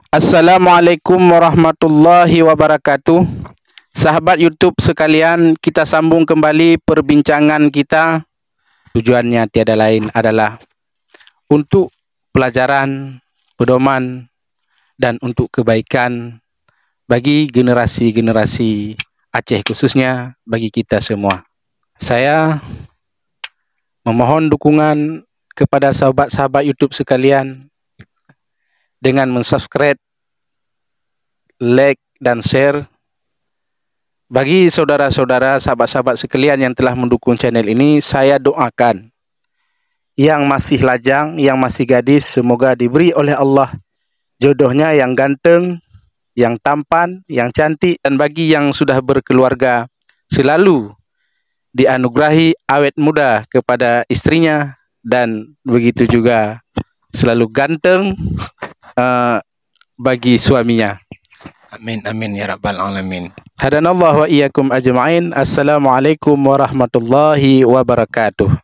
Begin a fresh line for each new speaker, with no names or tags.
Assalamualaikum warahmatullahi wabarakatuh. Sahabat YouTube sekalian, kita sambung kembali perbincangan kita. Tujuannya tiada lain adalah untuk pelajaran, pedoman, dan untuk kebaikan bagi generasi-generasi Aceh, khususnya bagi kita semua. Saya memohon dukungan kepada sahabat-sahabat YouTube sekalian dengan mensubscribe, like, dan share. Bagi saudara-saudara, sahabat-sahabat sekalian yang telah mendukung channel ini, saya doakan yang masih lajang, yang masih gadis, semoga diberi oleh Allah jodohnya yang ganteng, yang tampan, yang cantik. Dan bagi yang sudah berkeluarga, selalu dianugerahi awet muda kepada istrinya, dan begitu juga selalu ganteng bagi suaminya.
Amin amin ya rabbal alamin.
Hadanallahu wa iyyakum ajma'in. Assalamualaikum warahmatullahi wabarakatuh.